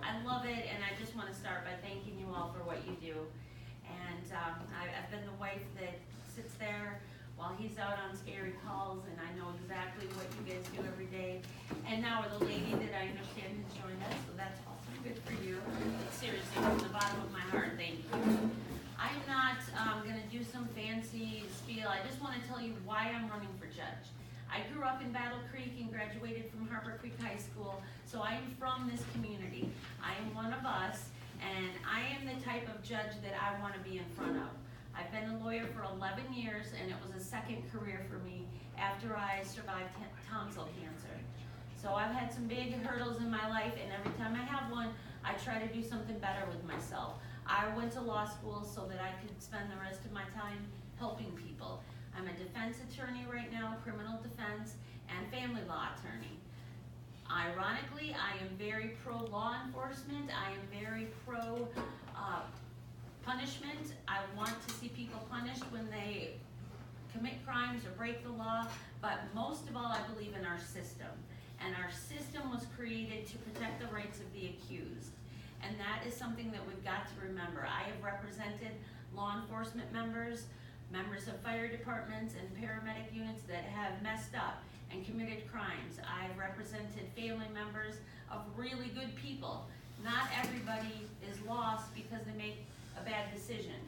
I love it, and I just want to start by thanking you all for what you do. And I've been the wife that sits there while he's out on scary calls, and I know exactly what you guys do every day. And now we're the lady that I understand has joined us, so that's awesome. Good for you. Seriously, from the bottom of my heart, thank you. I'm not going to do some fancy spiel. I just want to tell you why I'm running for judge. I grew up in Battle Creek and graduated from Harbor Creek High School, so I am from this community. I am one of us, and I am the type of judge that I want to be in front of. I've been a lawyer for 11 years, and it was a second career for me after I survived tonsil cancer. So I've had some big hurdles in my life, and every time I have one, I try to do something better with myself. I went to law school so that I could spend the rest of my time helping people. I'm a defense attorney right now, criminal defense, and family law attorney. Ironically, I am very pro-law enforcement. I am very pro punishment. I want to see people punished when they commit crimes or break the law, but most of all, I believe in our system. And our system was created to protect the rights of the accused. And that is something that we've got to remember. I have represented law enforcement members of fire departments and paramedic units that have messed up and committed crimes. I've represented family members of really good people. Not everybody is lost because they make a bad decision.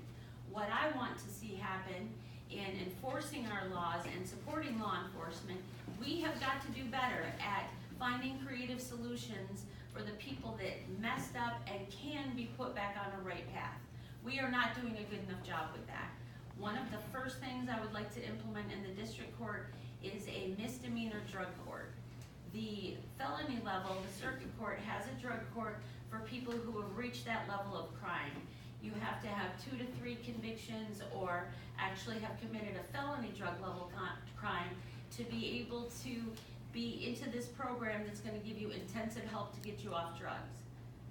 What I want to see happen in enforcing our laws and supporting law enforcement, we have got to do better at finding creative solutions for the people that messed up and can be put back on a right path. We are not doing a good enough job with that. One of the first things I would like to implement in the district court is a misdemeanor drug court. The felony level, the circuit court has a drug court for people who have reached that level of crime. You have to have 2 to 3 convictions or actually have committed a felony drug level crime to be able to be into this program that's going to give you intensive help to get you off drugs.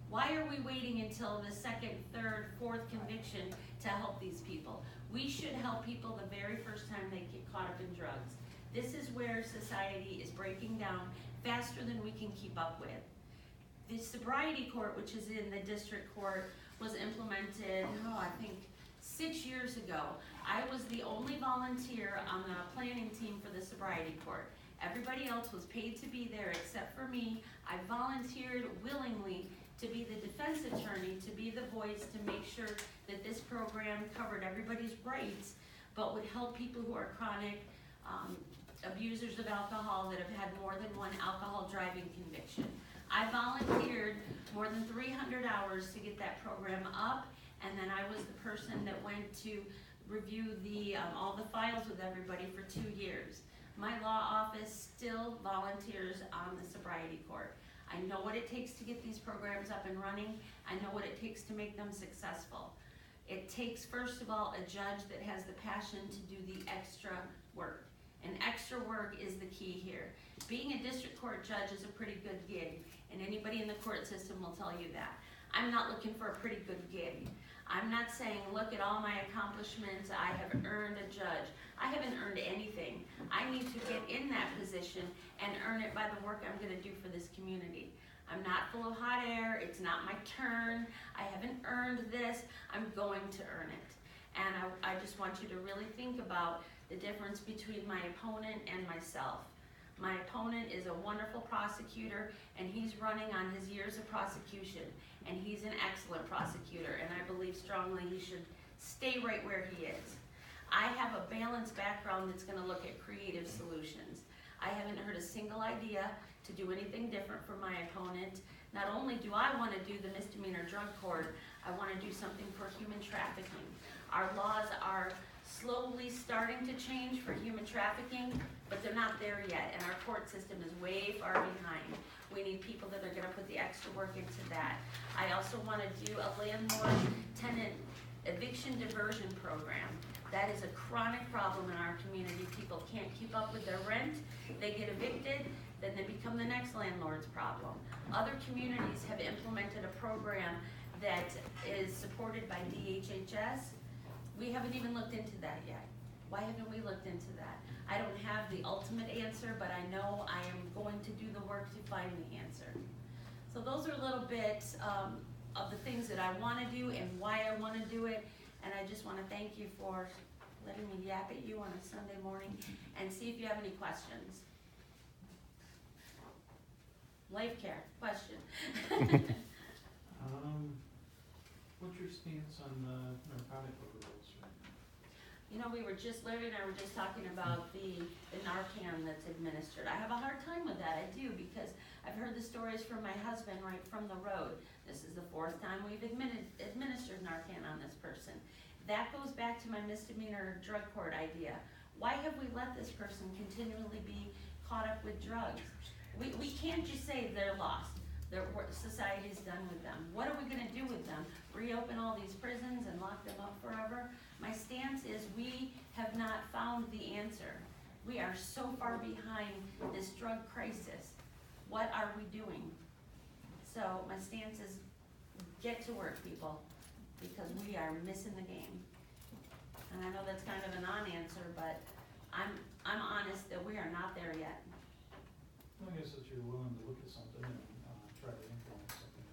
Why are we waiting until the 2nd, 3rd, 4th conviction to help these people? We should help people the very first time they get caught up in drugs. This is where society is breaking down faster than we can keep up with. The sobriety court, which is in the district court, was implemented, I think 6 years ago. I was the only volunteer on the planning team for the sobriety court. Everybody else was paid to be there except for me. I volunteered willingly to be the defense attorney, to be the voice, to make sure that this program covered everybody's rights, but would help people who are chronic abusers of alcohol that have had more than one alcohol driving conviction. I volunteered more than 300 hours to get that program up, and then I was the person that went to review all the files with everybody for 2 years. My law office still volunteers on the sobriety court. I know what it takes to get these programs up and running. I know what it takes to make them successful. It takes, first of all, a judge that has the passion to do the extra work. And extra work is the key here. Being a district court judge is a pretty good gig, and anybody in the court system will tell you that. I'm not looking for a pretty good gig. I'm not saying, look at all my accomplishments, I have earned a judge. I haven't earned anything. I need to get in that position and earn it by the work I'm going to do for this community. I'm not full of hot air. It's not my turn. I haven't earned this. I'm going to earn it. And I just want you to really think about the difference between my opponent and myself. My opponent is a wonderful prosecutor, and he's running on his years of prosecution, and he's an excellent prosecutor, and I believe strongly he should stay right where he is. I have a balanced background that's going to look at creative solutions. I haven't heard a single idea to do anything different from my opponent. Not only do I want to do the misdemeanor drug court, I want to do something for human trafficking. Our laws are slowly starting to change for human trafficking, but they're not there yet, and our court system is way far behind. We need people that are going to put the extra work into that. I also want to do a landlord-tenant eviction diversion program. That is a chronic problem in our community. People can't keep up with their rent, they get evicted, then they become the next landlord's problem. Other communities have implemented a program that is supported by DHHS. We haven't even looked into that yet. Why haven't we looked into that? I don't have the ultimate answer, but I know I am going to do the work to find the answer. So those are a little bit of the things that I want to do and why I want to do it. And I just want to thank you for letting me yap at you on a Sunday morning and see if you have any questions. Life care, question. What's your stance on narcotic overdose? You know, Larry and I were just talking about the Narcan that's administered. I have a hard time with that, I do, because I've heard the stories from my husband right from the road. This is the 4th time we've administered Narcan on this person. That goes back to my misdemeanor drug court idea. Why have we let this person continually be caught up with drugs? We can't just say they're lost. Society's done with them. What are we gonna do with them? Reopen all these prisons and lock them up forever? My stance is we have not found the answer. We are so far behind this drug crisis. What are we doing? So my stance is get to work, people, because we are missing the game. And I know that's kind of a non-answer, but I'm honest that we are not there yet. I guess that you're willing to look at something and try to influence something.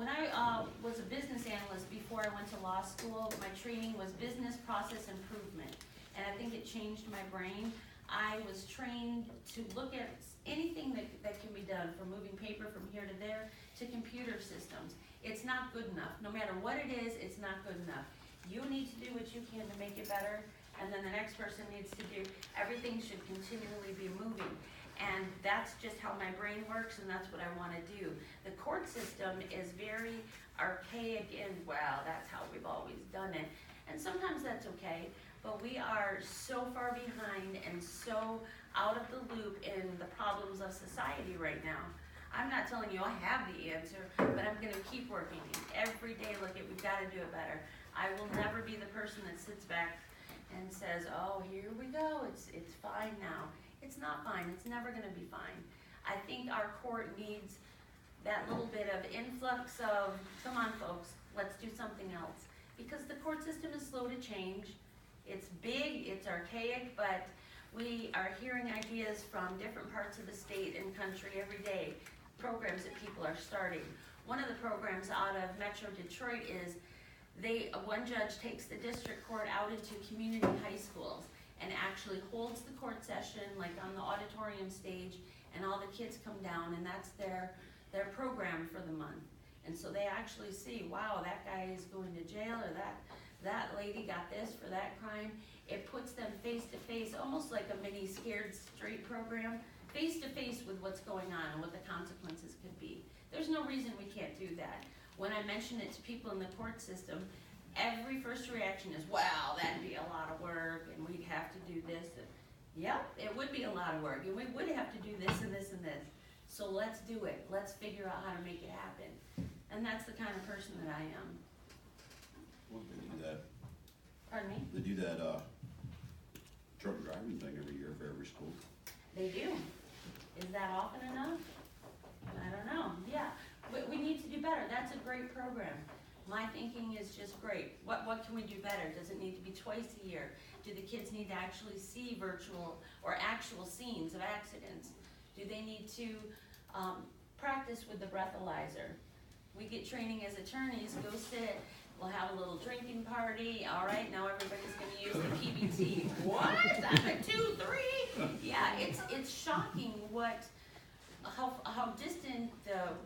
When I was a business analyst before I went to law school, my training was business process improvement. And I think it changed my brain. I was trained to look at anything that can be done, from moving paper from here to there to computer systems. It's not good enough. No matter what it is, it's not good enough. You need to do what you can to make it better, and then the next person needs to do. Everything should continually be moving. And that's just how my brain works, and that's what I want to do. The court system is very archaic, and well, that's how we've always done it. And sometimes that's okay, but we are so far behind and so out of the loop in the problems of society right now. I'm not telling you I have the answer, but I'm gonna keep working. Every day, look at, we've gotta do it better. I will never be the person that sits back and says, oh, here we go, it's fine now. It's not fine, it's never gonna be fine. I think our court needs that little bit of influx of, come on folks, let's do something else. Because the court system is slow to change. It's big, it's archaic, but we are hearing ideas from different parts of the state and country every day, programs that people are starting. One of the programs out of Metro Detroit is one judge takes the district court out into community high schools and actually holds the court session like on the auditorium stage, and all the kids come down, and that's their program for the month. And so they actually see, wow, that guy is going to jail, or that lady got this for that crime. It puts them face to face, almost like a mini Scared Straight program, face to face with what's going on and what the consequences could be. There's no reason we can't do that. When I mention it to people in the court system, every first reaction is, wow, that'd be a lot of work, and we'd have to do this. And, yep, it would be a lot of work, and we would have to do this and this and this. So let's do it. Let's figure out how to make it happen. And that's the kind of person that I am. Well, they do that. Pardon me? They do that drunk driving thing every year for every school. They do. Is that often enough? I don't know. Yeah, we need to do better. That's a great program. My thinking is just great. What can we do better? Does it need to be twice a year? Do the kids need to actually see virtual or actual scenes of accidents? Do they need to practice with the breathalyzer? We get training as attorneys, go sit, we'll have a little drinking party. All right, now everybody's gonna use the PBT. What? I'm at 2, 3? Yeah, it's shocking how distant the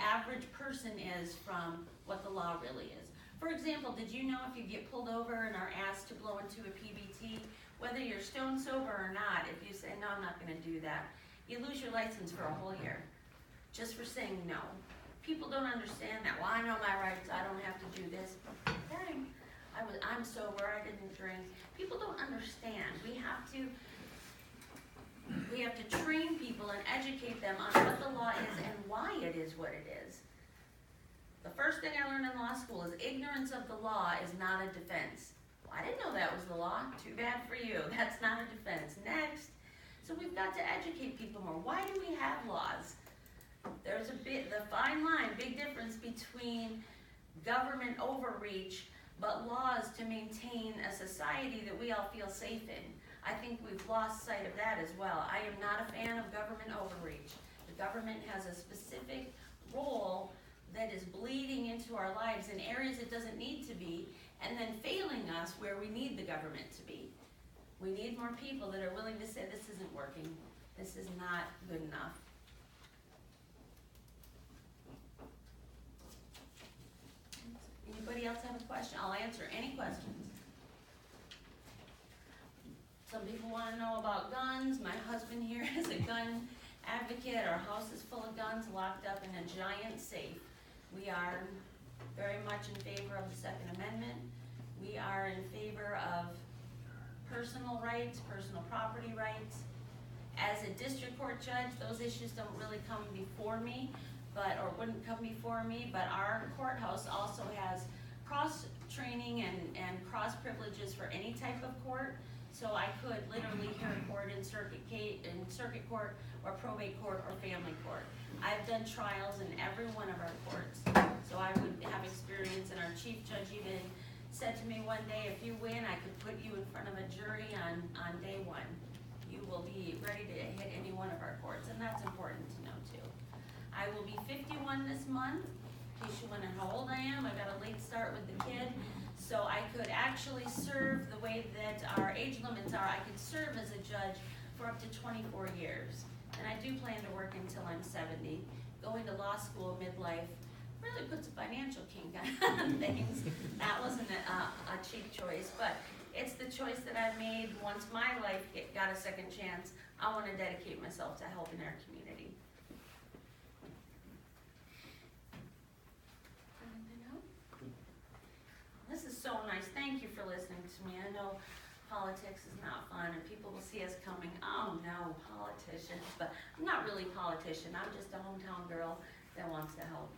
average person is from what the law really is. For example, did you know if you get pulled over and are asked to blow into a PBT, whether you're stone sober or not, if you say, no, I'm not gonna do that, you lose your license for a whole year, just for saying no. People don't understand that. Well, I know my rights, I don't have to do this. Dang, I'm sober, I didn't drink. People don't understand. We have to train people and educate them on what the law is and why it is what it is. The first thing I learned in law school is ignorance of the law is not a defense. Well, I didn't know that was the law. Too bad for you. That's not a defense. Next. So we've got to educate people more. Why do we have laws? There's the fine line, big difference between government overreach, but laws to maintain a society that we all feel safe in. I think we've lost sight of that as well. I am not a fan of government overreach. The government has a specific role that is bleeding into our lives in areas it doesn't need to be, and then failing us where we need the government to be. We need more people that are willing to say, this isn't working, this is not good enough. Anybody else have a question? I'll answer any questions. Some people wanna know about guns. My husband here is a gun advocate. Our house is full of guns locked up in a giant safe. We are very much in favor of the Second Amendment. We are in favor of personal rights, personal property rights. As a district court judge, those issues don't really come before me, or wouldn't come before me, but our courthouse also has cross-training and cross-privileges for any type of court. So I could literally hear a court in circuit court, or probate court, or family court. I've done trials in every one of our courts, so I would have experience, and our chief judge even said to me one day, if you win, I could put you in front of a jury on day one. You will be ready to hit any one of our courts, and that's important to know too. I will be 51 this month, in case you wonder how old I am. I got a late start with the kid, so I could actually serve the way that our age limits are. I could serve as a judge for up to 24 years, and I do plan to work until I'm 70. Going to law school midlife really puts a financial kink on things. That wasn't a cheap choice, but it's the choice that I made. Once my life got a second chance, I want to dedicate myself to helping our community. Anything else? This is so nice. Thank you for listening to me. I know politics is not fun, and people will see us coming, oh no, politicians, but I'm not really a politician. I'm just a hometown girl that wants to help.